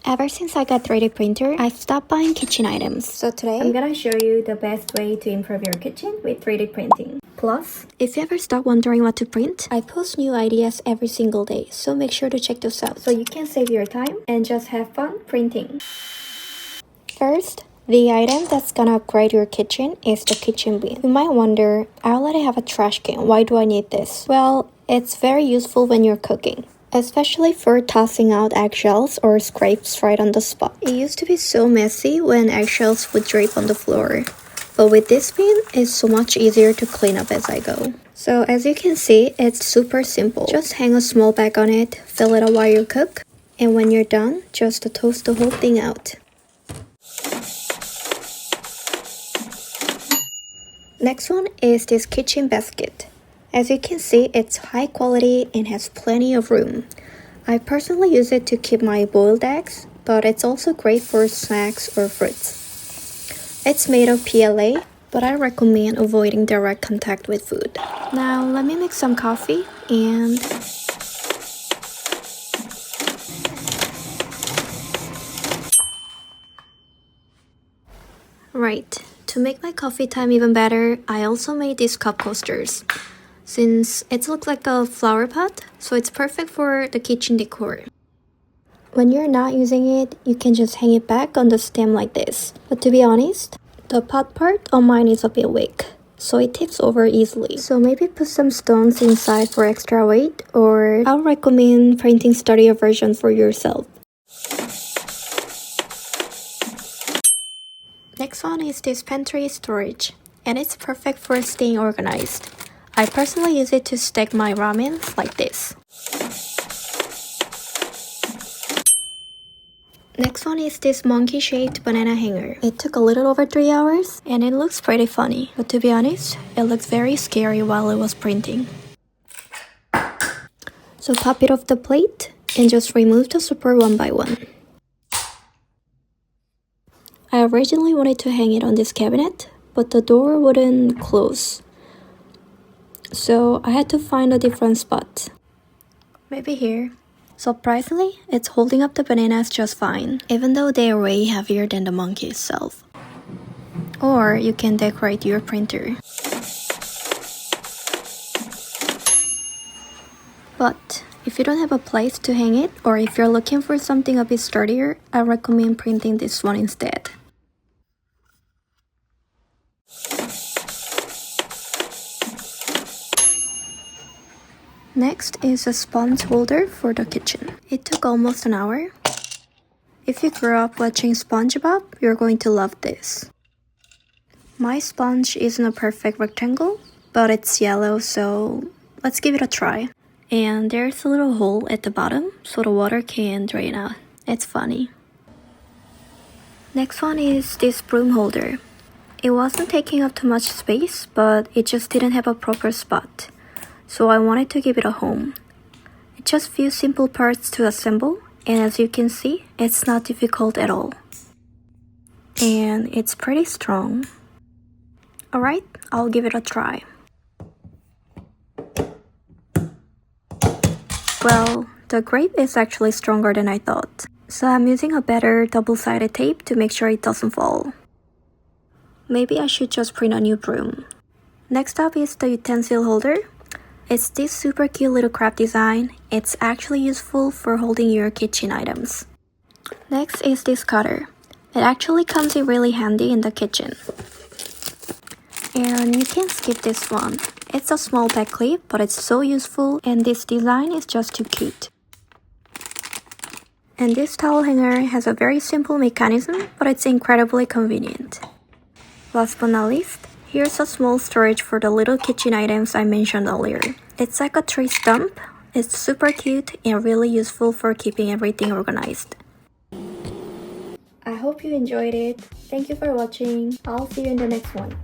Ever since I got 3D printer, I've stopped buying kitchen items. So today, I'm gonna show you the best way to improve your kitchen with 3D printing. Plus, if you ever start wondering what to print, I post new ideas every single day, so make sure to check those out so you can save your time and just have fun printing. First, the item that's gonna upgrade your kitchen is the kitchen bin. You might wonder, I already have a trash can, why do I need this? Well, it's very useful when you're cooking, especially for tossing out eggshells or scrapes right on the spot. It used to be so messy when eggshells would drape on the floor, but with this bin, it's so much easier to clean up as I go. So as you can see, it's super simple. Just hang a small bag on it, fill it up while you cook, and when you're done, just toast the whole thing out. Next one is this kitchen basket. As you can see, it's high quality and has plenty of room. I personally use it to keep my boiled eggs, but it's also great for snacks or fruits. It's made of PLA, but I recommend avoiding direct contact with food. Now let me make some coffee and... Right, to make my coffee time even better, I also made these cup coasters. Since it looks like a flower pot, so it's perfect for the kitchen decor. When you're not using it, you can just hang it back on the stem like this. But to be honest, the pot part on mine is a bit weak, so it tips over easily. So maybe put some stones inside for extra weight, or I'll recommend printing sturdier version for yourself. Next one is this Pantry Storage, and it's perfect for staying organized. I personally use it to stack my ramen like this. Next one is this monkey-shaped banana hanger. It took a little over 3 hours, and it looks pretty funny. But to be honest, it looks very scary while it was printing. So pop it off the plate, and just remove the support one by one. I originally wanted to hang it on this cabinet, but the door wouldn't close. So I had to find a different spot. Maybe here. Surprisingly, it's holding up the bananas just fine, even though they are way heavier than the monkey itself. Or you can decorate your printer. But if you don't have a place to hang it, or if you're looking for something a bit sturdier, I recommend printing this one instead. Next is a sponge holder for the kitchen. It took almost an hour. If you grew up watching SpongeBob, you're going to love this. My sponge isn't a perfect rectangle, but it's yellow, so let's give it a try. And there's a little hole at the bottom, so the water can drain out. It's funny. Next one is this broom holder. It wasn't taking up too much space, but it just didn't have a proper spot. So I wanted to give it a home. It's just few simple parts to assemble, and as you can see, it's not difficult at all. And it's pretty strong. Alright, I'll give it a try. Well, the grip is actually stronger than I thought. So I'm using a better double-sided tape to make sure it doesn't fall. Maybe I should just print a new broom. Next up is the utensil holder. It's this super cute little crab design. It's actually useful for holding your kitchen items. Next is this cutter. It actually comes in really handy in the kitchen. And you can skip this one. It's a small back clip, but it's so useful, and this design is just too cute. And this towel hanger has a very simple mechanism, but it's incredibly convenient. Last but not least, here's a small storage for the little kitchen items I mentioned earlier. It's like a tree stump. It's super cute and really useful for keeping everything organized. I hope you enjoyed it. Thank you for watching. I'll see you in the next one.